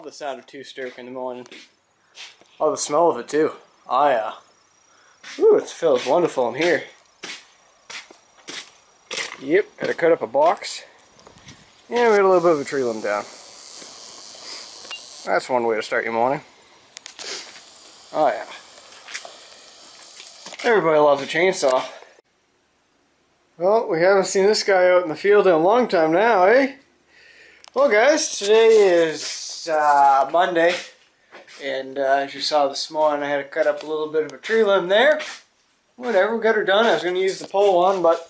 the sound of two-stroke in the morning. Oh, the smell of it too. Oh yeah. Ooh, it feels wonderful in here. Yep, gotta cut up a box. And we got a little bit of a tree limb down. That's one way to start your morning. Oh yeah. Everybody loves a chainsaw. Well, we haven't seen this guy out in the field in a long time now, eh? Well guys, today is Monday. And as you saw this morning, I had to cut up a little bit of a tree limb there. Whatever, we got her done. I was going to use the pole one, but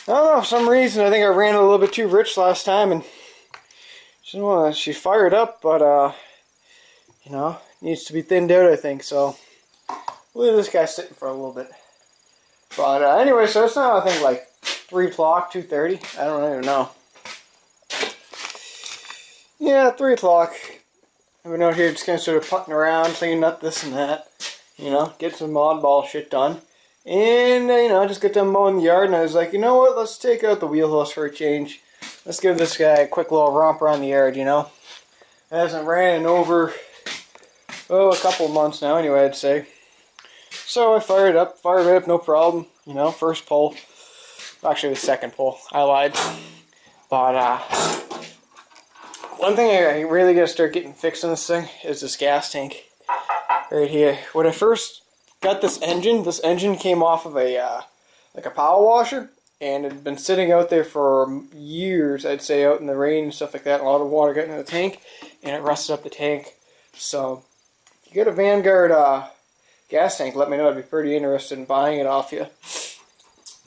I don't know, for some reason I think I ran a little bit too rich last time, and she fired up, but you know, needs to be thinned out, I think. So we'll leave this guy sitting for a little bit. But anyway, so it's now I think like 3 o'clock, 2:30. I don't even know. Yeah, 3 o'clock. I've been out here just kind of sort of putting around, cleaning up this and that. You know, get some oddball shit done. And, you know, just get done mowing the yard, and I was like, you know what, let's take out the wheel hose for a change. Let's give this guy a quick little romp around the yard, you know. It hasn't ran in over, oh, a couple of months now anyway, I'd say. So I fired it up, no problem. You know, first pull. Actually, it was second pull. I lied. But, one thing I really gotta start getting fixed on this thing is this gas tank. Right here. When I first got this engine came off of a like a power washer, and it had been sitting out there for years, I'd say, out in the rain and stuff like that. A lot of water getting in the tank, and it rusted up the tank. So if you get a Vanguard gas tank, let me know. I'd be pretty interested in buying it off you.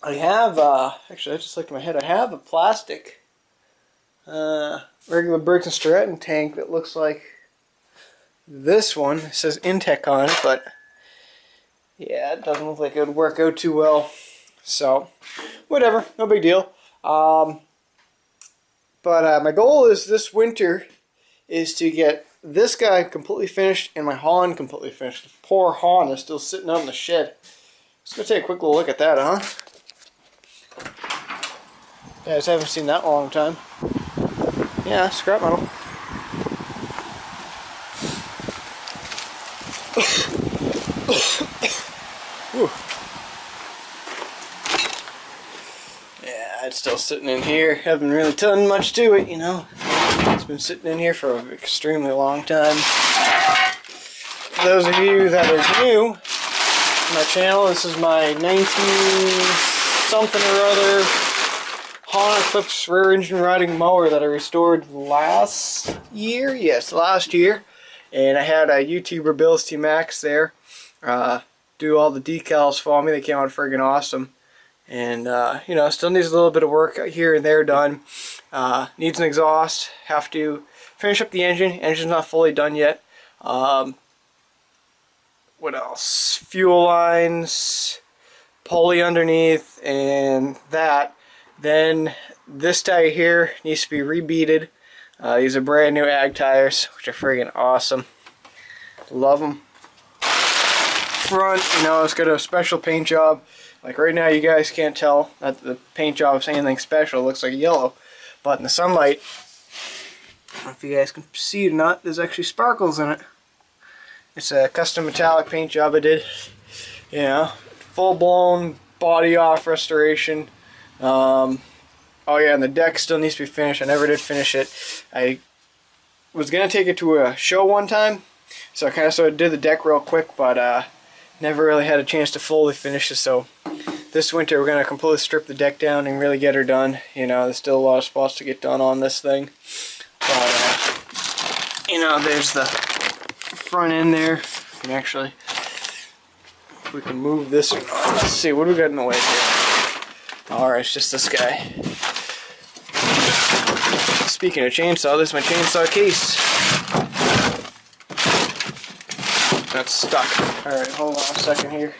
I have actually, I just looked in my head. I have a plastic regular Briggs & Stratton tank that looks like this one. It says Intech on it, but yeah, it doesn't look like it would work out too well. So, whatever, no big deal. But my goal is this winter is to get this guy completely finished and my Hon completely finished. The poor Hon is still sitting out in the shed. Let's go take a quick little look at that, huh? You guys haven't seen that in a long time. Yeah, scrap metal. Yeah, it's still sitting in here. Haven't really done much to it, you know. It's been sitting in here for an extremely long time. For those of you that are new to my channel, this is my 19-something or other Honda Eclipse rear engine riding mower that I restored last year. Yes, last year. And I had a YouTuber, Bill's T Max, there do all the decals for me. They came out friggin' awesome. And, you know, still needs a little bit of work here and there done. Needs an exhaust. Have to finish up the engine. Engine's not fully done yet. What else? Fuel lines, pulley underneath, and that. Then this tire here needs to be rebeaded. These are brand new ag tires, which are friggin' awesome. Love them. Front, you know, it's got a special paint job. Like right now, you guys can't tell that the paint job is anything special. It looks like yellow, but in the sunlight, I don't know if you guys can see it or not, there's actually sparkles in it. It's a custom metallic paint job I did. You know, full-blown body off restoration. Oh yeah, and the deck still needs to be finished. I never did finish it. I was gonna take it to a show one time, so I kind of sort of did the deck real quick, but never really had a chance to fully finish it. So this winter we're gonna completely strip the deck down and really get her done. You know, there's still a lot of spots to get done on this thing, but you know, there's the front end there. And actually, if we can move this, let's see, what do we got in the way here? Alright, it's just this guy. Speaking of chainsaw, this is my chainsaw case. That's stuck. Alright, hold on a second here.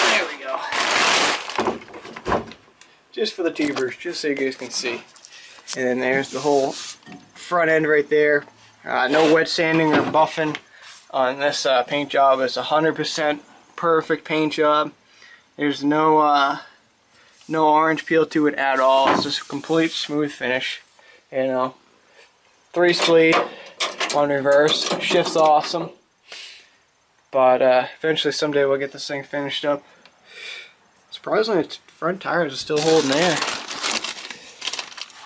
There we go. Just for the tubers, just so you guys can see. And then there's the whole front end right there. No wet sanding or buffing on this paint job. It's 100% perfect paint job. There's no no orange peel to it at all. It's just a complete smooth finish. You know, 3-speed, 1 reverse, shift's awesome. But eventually someday we'll get this thing finished up. Surprisingly, its front tires are still holding air.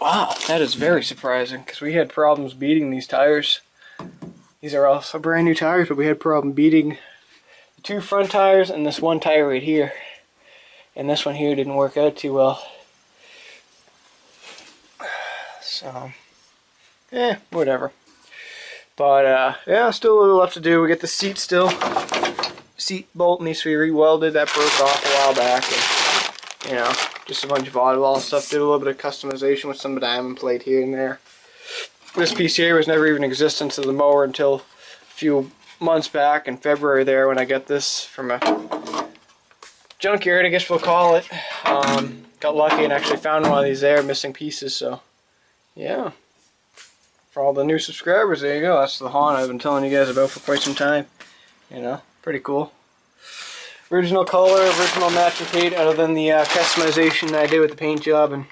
Wow, that is very surprising, because we had problems beating these tires. These are also brand new tires, but we had problem beating the 2 front tires and this 1 tire right here. And this one here didn't work out too well. So, whatever. But yeah, still a little left to do. We get the seat still. Seat bolt needs to be re-welded. That broke off a while back. And, you know, just a bunch of oddball stuff. Did a little bit of customization with some diamond plate here and there. This piece here was never even in existence of the mower until a few months back in February there when I got this from a junkyard, I guess we'll call it. Got lucky and actually found one of these there, missing pieces, so yeah. For all the new subscribers, there you go. That's the Honda I've been telling you guys about for quite some time. You know, pretty cool. Original color, original matching paint, other than the customization that I did with the paint job and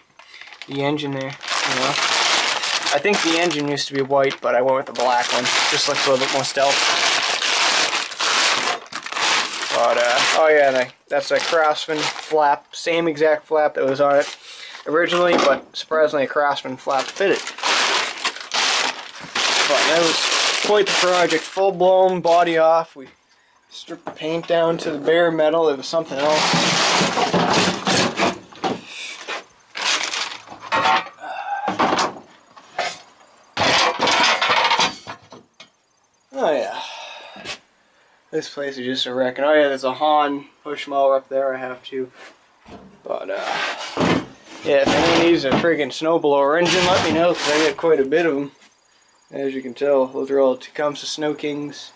the engine there, you know. I think the engine used to be white, but I went with the black one. Just looks a little bit more stealth. But, oh yeah, that's a Craftsman flap, same exact flap that was on it originally, but surprisingly a Craftsman flap fitted. But that was quite the project, full blown body off. We stripped the paint down to the bare metal. It was something else. Oh yeah, this place is just a wreck. And oh yeah, there's a Hahn push mower up there I have too. But yeah, if anyone needs a friggin' snowblower engine, let me know, because I got quite a bit of them. As you can tell, those are all Tecumseh Snow Kings.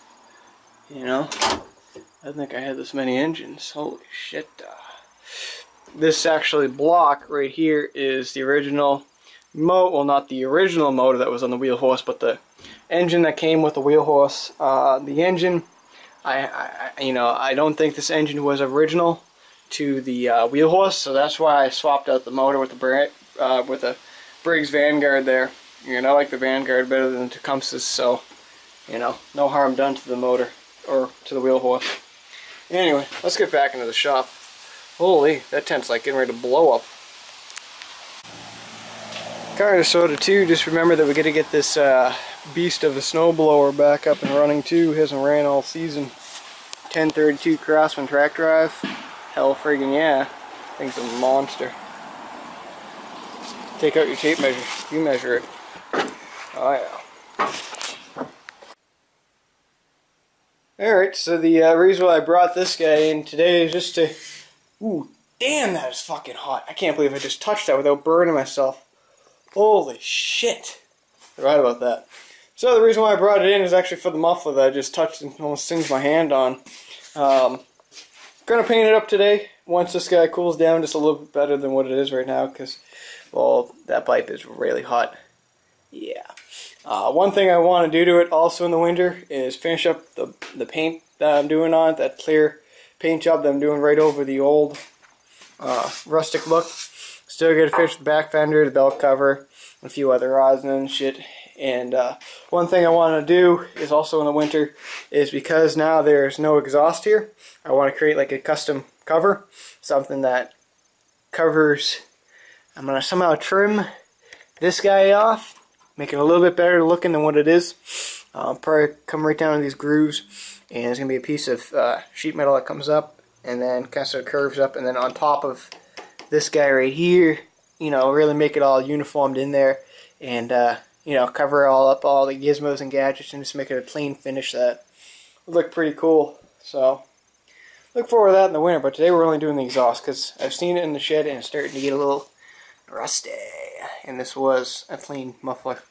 You know, I think I had this many engines. Holy shit. This actually block right here is the original motor. Well, not the original motor that was on the wheel horse, but the engine that came with the wheel horse. The engine, I don't think this engine was original to the wheel horse, so that's why I swapped out the motor with the Briggs Vanguard there. You know, I like the Vanguard better than the Tecumseh's, so, you know, no harm done to the motor or to the wheel horse. Anyway, let's get back into the shop. Holy, that tent's like getting ready to blow up. Kinda sorta too, just remember that we gotta get this beast of a snowblower back up and running too. Hasn't ran all season. 1032 Craftsman track drive. Hell friggin' yeah. Thing's a monster. Take out your tape measure. You measure it. Oh yeah. Alright, so the reason why I brought this guy in today is just to... Ooh, damn, that is fucking hot. I can't believe I just touched that without burning myself. Holy shit. Right about that. So the reason why I brought it in is actually for the muffler that I just touched and almost singed my hand on. Gonna paint it up today once this guy cools down just a little bit better than what it is right now, because, well, that pipe is really hot. Yeah. One thing I want to do to it also in the winter is finish up the paint that I'm doing on it, that clear paint job that I'm doing right over the old rustic look. Still got to finish the back fender, the belt cover, and a few other rosin and shit. And one thing I want to do is also in the winter is, because now there's no exhaust here, I want to create like a custom cover, something that covers. I'm going to somehow trim this guy off, make it a little bit better looking than what it is. Probably come right down to these grooves, and it's going to be a piece of sheet metal that comes up and then kind of curves up, and then on top of this guy right here, you know, really make it all uniformed in there, and you know, cover all up all the gizmos and gadgets, and just make it a clean finish that would look pretty cool. So look forward to that in the winter, but today we're only doing the exhaust because I've seen it in the shed and it's starting to get a little rusty, and this was a clean muffler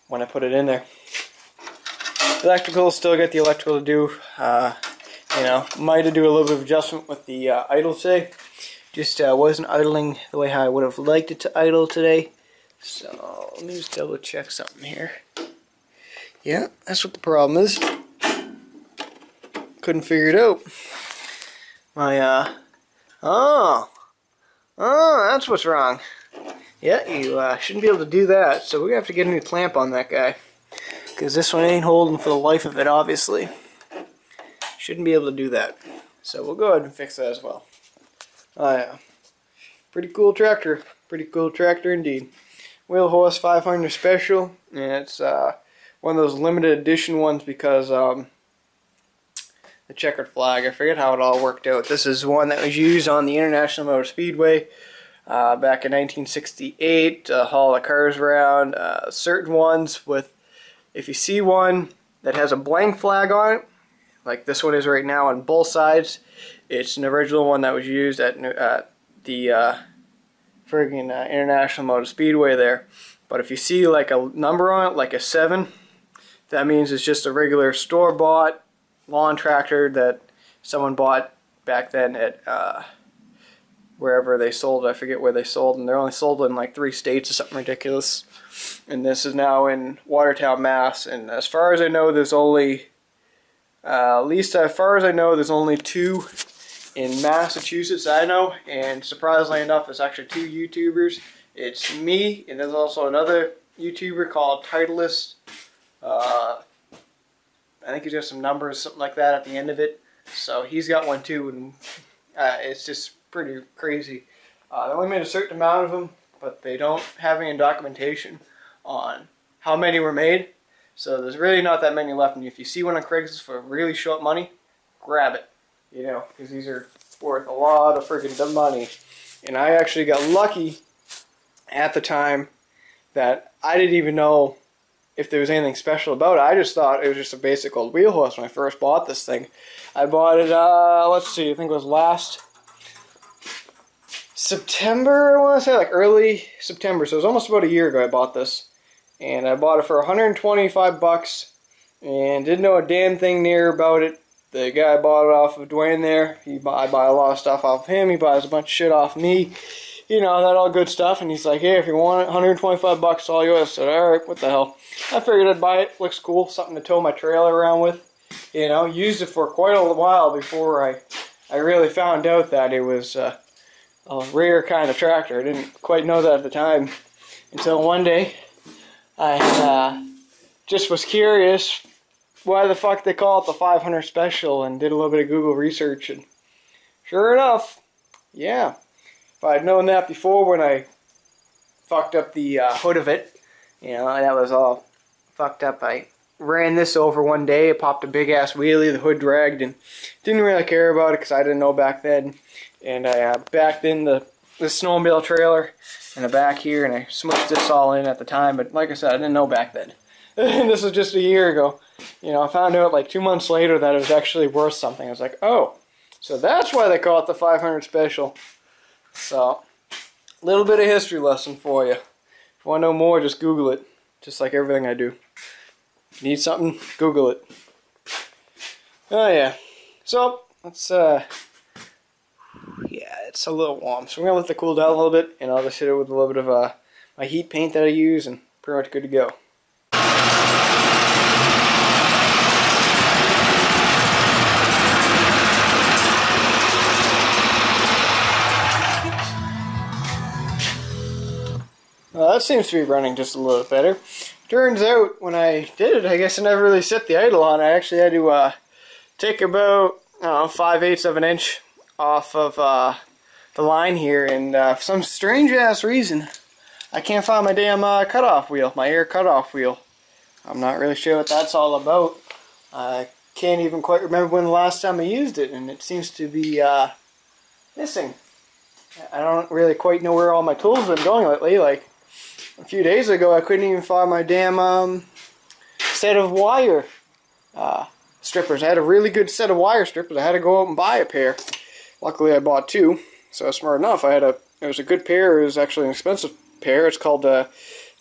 when I put it in there. Electrical, still got the electrical to do. You know, might have do a little bit of adjustment with the idle today. Just wasn't idling the way how I would have liked it to idle today. So let me just double check something here. Yeah, that's what the problem is. Couldn't figure it out. My, oh, that's what's wrong. Yeah, you shouldn't be able to do that, so we're going to have to get a new clamp on that guy. Because this one ain't holding for the life of it, obviously. Shouldn't be able to do that. So we'll go ahead and fix that as well. Oh yeah. Pretty cool tractor. Pretty cool tractor indeed. Wheel Horse 500 Special. And it's one of those limited edition ones because the checkered flag. I forget how it all worked out. This is one that was used on the International Motor Speedway back in 1968 to haul the cars around. Certain ones with, if you see one that has a blank flag on it, like this one is right now on both sides, it's an original one that was used at the friggin' International Motor Speedway there. But if you see like a number on it, like a 7, that means it's just a regular store-bought lawn tractor that someone bought back then at wherever they sold it. I forget where they sold, and they're only sold in like 3 states or something ridiculous. And this is now in Watertown, Mass. And as far as I know, there's only, at least as far as I know, there's only 2 in Massachusetts, I know. And surprisingly enough, it's actually 2 YouTubers. It's me, and there's also another YouTuber called Titleist. I think he's got some numbers, something like that at the end of it. So he's got one too, and it's just pretty crazy. They only made a certain amount of them, but they don't have any documentation on how many were made. So there's really not that many left. And if you see one on Craigslist for really short money, grab it. You know, because these are worth a lot of freaking money. And I actually got lucky at the time that I didn't even know if there was anything special about it. I just thought it was just a basic old wheel horse when I first bought this thing. I bought it, let's see, I think it was last September, I want to say, like early September. So it was almost about a year ago I bought this. And I bought it for 125 bucks and didn't know a damn thing near about it. The guy bought it off of Dwayne there. I buy a lot of stuff off of him. He buys a bunch of shit off me. You know, that all good stuff. And he's like, hey, if you want it, 125 bucks, all yours. I said, alright, what the hell. I figured I'd buy it. Looks cool. Something to tow my trailer around with. You know, used it for quite a while before I really found out that it was a rare kind of tractor. I didn't quite know that at the time. Until one day, I just was curious why the fuck they call it the 500 Special, and did a little bit of Google research, and sure enough, yeah. If I'd known that before when I fucked up the hood of it, you know, that was all fucked up. I ran this over one day, it popped a big ass wheelie, the hood dragged, and didn't really care about it because I didn't know back then. And I backed in the snowmobile trailer in the back here, and I smushed this all in at the time, but like I said, I didn't know back then. And this was just a year ago. You know, I found out like 2 months later that it was actually worth something. I was like, oh, so that's why they call it the 500 Special. So, a little bit of history lesson for you. If you want to know more, just Google it. Just like everything I do. If you need something, Google it. Oh yeah. So, let's, yeah, it's a little warm. So we're going to let it cool down a little bit, and I'll just hit it with a little bit of my heat paint that I use, and pretty much good to go. Well, that seems to be running just a little better. Turns out, when I did it, I guess I never really set the idle on. I actually had to take about, I don't know, 5/8 of an inch off of the line here, and for some strange-ass reason, I can't find my damn cutoff wheel, my air cutoff wheel. I'm not really sure what that's all about. I can't even quite remember when the last time I used it, and it seems to be missing. I don't really quite know where all my tools have been going lately. Like, a few days ago, I couldn't even find my damn set of wire strippers. I had a really good set of wire strippers. I had to go out and buy a pair. Luckily, I bought 2, so smart enough. It was a good pair. It was actually an expensive pair. It's called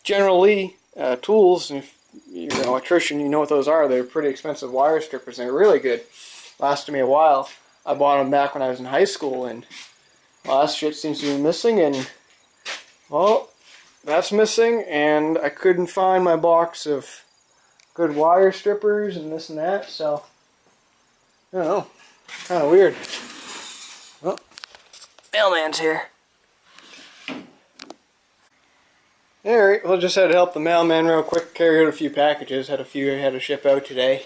General Lee tools. And if you're an electrician, you know what those are. They're pretty expensive wire strippers. They're really good. Lasted me a while. I bought them back when I was in high school, and well, that shit seems to be missing, and well, that's missing, and I couldn't find my box of good wire strippers and this and that, so I don't know, kind of weird. Mailman's here. Alright, well, just had to help the mailman real quick, carry out a few packages. Had a few I had to ship out today.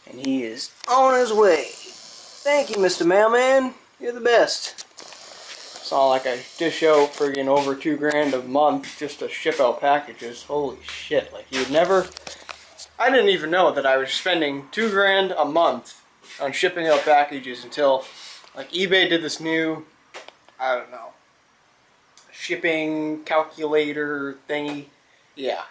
And he is on his way. Thank you, Mr. Mailman. You're the best. It's not like I dish out friggin' over $2 grand a month just to ship out packages. Holy shit, like you'd never... I didn't even know that I was spending $2 grand a month on shipping out packages until, like, eBay did this new, I don't know, shipping calculator thingy. Yeah,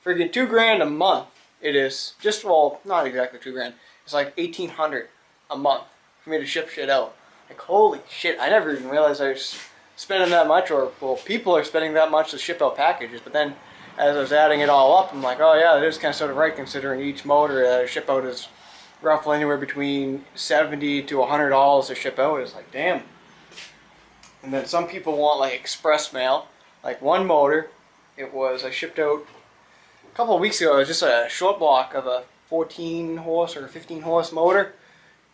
friggin' $2 grand a month it is. Just, well, not exactly $2 grand. It's like $1,800 a month for me to ship shit out. Like, holy shit, I never even realized I was spending that much, or, well, people are spending that much to ship out packages, but then as I was adding it all up, I'm like, oh yeah, that is kind of sort of right, considering each motor that I ship out is roughly anywhere between $70 to $100 to ship out. It's like, damn. And then some people want like express mail. Like one motor, it was, I shipped out a couple of weeks ago, it was just a short block of a 14 horse or 15 horse motor.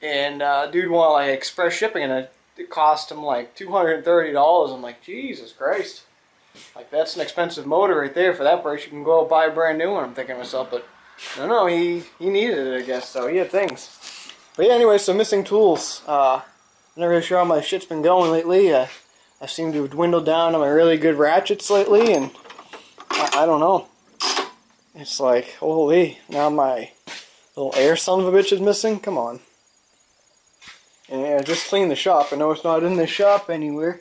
And dude wanted like express shipping, and it cost him like $230. I'm like, Jesus Christ. Like, that's an expensive motor right there. For that price, you can go out buy a brand new one, I'm thinking to myself. But, no, he needed it, I guess, so he had things. But yeah, anyway, so missing tools. I'm not really sure how my shit's been going lately. I seem to have dwindled down on my really good ratchets lately, and I don't know. It's like, holy, now my little air son of a bitch is missing? Come on. And I just cleaned the shop. I know it's not in the shop anywhere,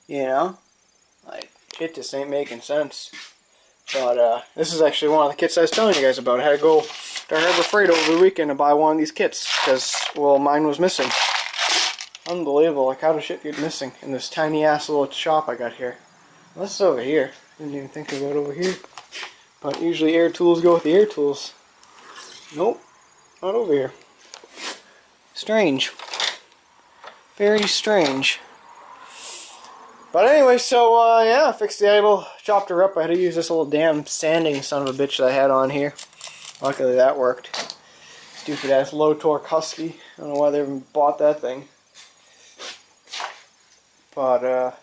you know? Like, it just ain't making sense. But this is actually one of the kits I was telling you guys about. I had to go to Harbor Freight over the weekend to buy one of these kits because, well, mine was missing. Unbelievable, like how does shit get missing in this tiny ass little shop I got here? Well, this is over here. Didn't even think about over here. But usually air tools go with the air tools. Nope, not over here. Strange. Very strange. But anyway, so yeah, I fixed the idle, chopped her up. I had to use this little damn sanding son of a bitch that I had on here. Luckily that worked. Stupid ass low torque Husky. I don't know why they even bought that thing. But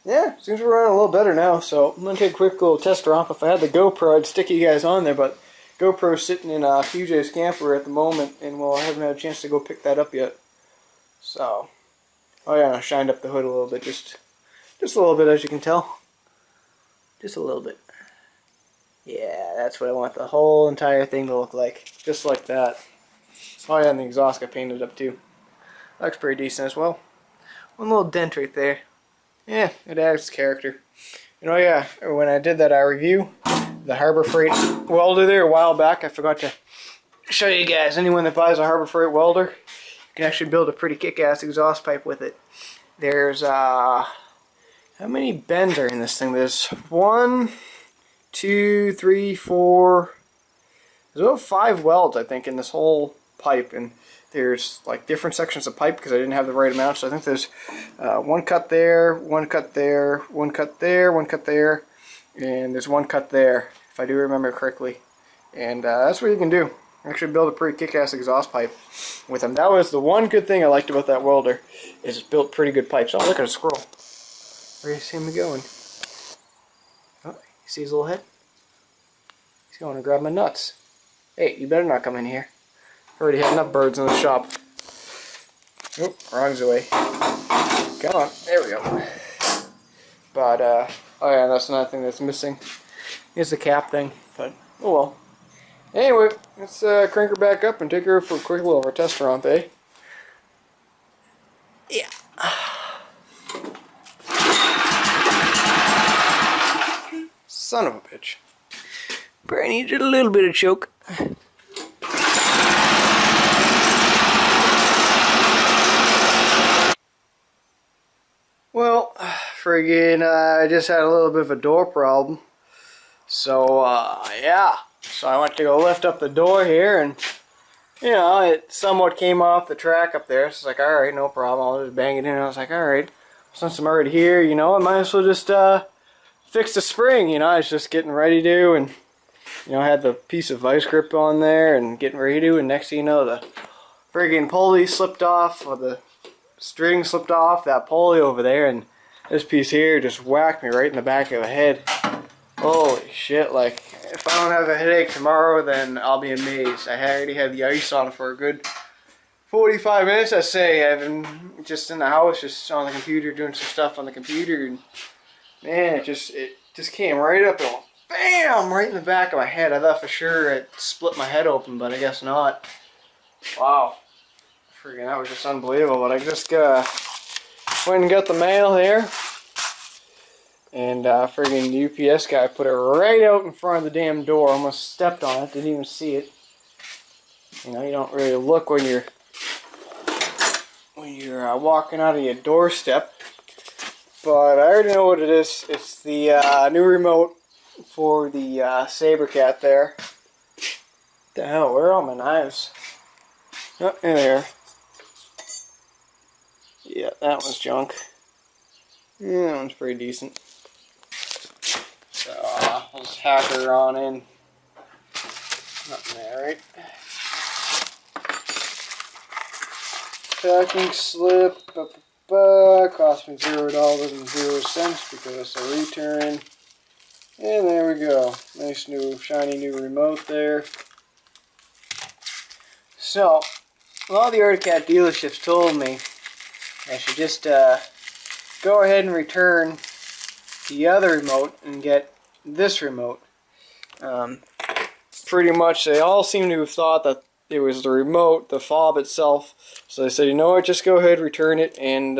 yeah, seems to be running a little better now. So I'm gonna take a quick little test romp. If I had the GoPro, I'd stick you guys on there. But GoPro's sitting in PJ's camper at the moment, and well, I haven't had a chance to go pick that up yet. So, oh yeah, I shined up the hood a little bit, just a little bit, as you can tell. Just a little bit. Yeah, that's what I want the whole entire thing to look like. Just like that. Oh yeah, and the exhaust got painted up too. Looks pretty decent as well. One little dent right there. Yeah, it adds character. You know, yeah, when I did that review, the Harbor Freight welder there a while back, I forgot to show you guys. Anyone that buys a Harbor Freight welder, you can actually build a pretty kick-ass exhaust pipe with it. There's, how many bends are in this thing? There's 1, 2, 3, 4. There's about 5 welds, I think, in this whole pipe, and there's like different sections of pipe because I didn't have the right amount. So I think there's one cut there, one cut there, one cut there, one cut there, and there's one cut there, if I do remember correctly. And that's what you can do. Actually build a pretty kick-ass exhaust pipe with them. That was the one good thing I liked about that welder, is it built pretty good pipes. Oh, look at a squirrel. Where do you see him going? Oh, you see his little head? He's going to grab my nuts. Hey, you better not come in here. Already had enough birds in the shop. Oop, wrong way. Come on, there we go. But, oh yeah, that's another thing that's missing. Is the cap thing, but, oh well. Anyway, let's crank her back up and take her for a quick little test romp, eh? Yeah. Son of a bitch. Probably needed a little bit of choke. Well, friggin', I just had a little bit of a door problem. So, yeah. So I went to go lift up the door here, and, you know, it somewhat came off the track up there. So it's like, alright, no problem. I'll just bang it in. And I was like, alright, since I'm already here, you know, I might as well just, fix the spring. You know, I was just getting ready to, and, you know, I had the piece of vice grip on there and getting ready to, and next thing you know, the friggin' pulley slipped off, or the string slipped off that pulley over there, and this piece here just whacked me right in the back of the head. Holy shit, like, if I don't have a headache tomorrow, then I'll be amazed. I already had the ice on for a good 45 minutes, I say. I've been just in the house, just on the computer, doing some stuff on the computer, and man, it just came right up and bam, right in the back of my head. I thought for sure it split my head open, but I guess not. Wow. Freaking, that was just unbelievable. But I just went and got the mail here. And friggin' the UPS guy put it right out in front of the damn door. Almost stepped on it, didn't even see it. You know, you don't really look when you're walking out of your doorstep. But I already know what it is. It's the new remote for the Sabercat there. What the hell, where are all my knives? Oh, in there. Yeah, that one's junk. Yeah, that one's pretty decent. So, I'll just hack her on in. Nothing there, right? Packing slip. Cost me $0.00 because it's a return. And there we go. Nice new, shiny new remote there. So, a lot of the Articat dealerships told me I should just go ahead and return the other remote and get this remote. Pretty much they all seem to have thought that it was the remote, the fob itself. So they said, you know what, just go ahead, return it, and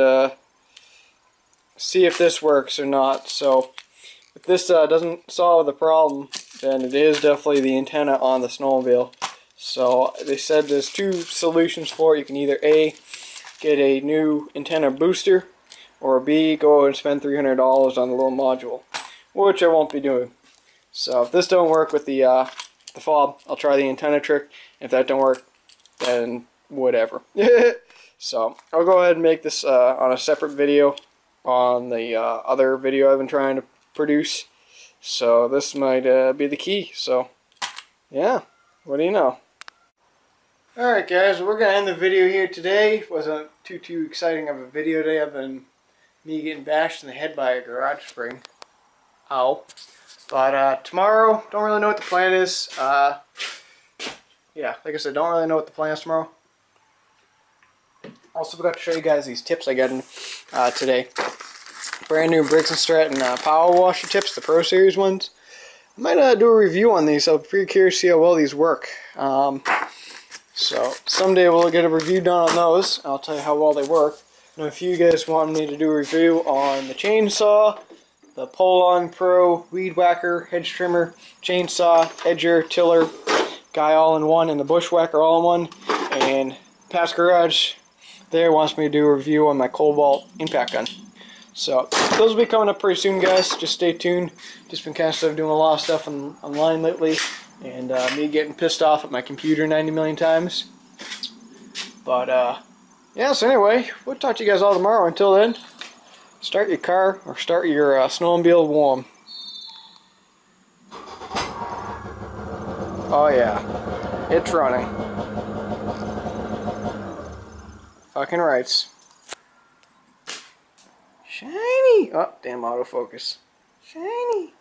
see if this works or not. So if this doesn't solve the problem, then it is definitely the antenna on the snowmobile. So they said there's two solutions for it. You can either A, get a new antenna booster, or B, go and spend $300 on the little module, which I won't be doing. So if this don't work with the fob, I'll try the antenna trick. If that don't work, then whatever. So I'll go ahead and make this on a separate video on the other video I've been trying to produce. So this might be the key. So yeah, what do you know? Alright guys, we're going to end the video here today. It wasn't too exciting of a video today other than me getting bashed in the head by a garage spring. Ow. But tomorrow, don't really know what the plan is. Yeah, like I said, don't really know what the plan is tomorrow. Also forgot to show you guys these tips I got in today. Brand new Briggs & Stratton power washer tips, the Pro Series ones. I might do a review on these. I'm pretty curious to see how well these work. So someday we'll get a review done on those. I'll tell you how well they work. Now if you guys want me to do a review on the chainsaw, the Pull-On Pro Weed Whacker, Hedge Trimmer, Chainsaw, Edger, Tiller, Guy All-in-One, and the Bushwhacker All-in-One, and Past Garage there wants me to do a review on my Cobalt Impact Gun. So those will be coming up pretty soon, guys. Just stay tuned. Just been kind of doing a lot of stuff online lately, and me getting pissed off at my computer 90 million times. But yeah, so anyway, we'll talk to you guys all tomorrow. Until then, start your car or start your snowmobile warm. Oh yeah, it's running. Fucking rights. Shiny! Oh, damn autofocus. Shiny!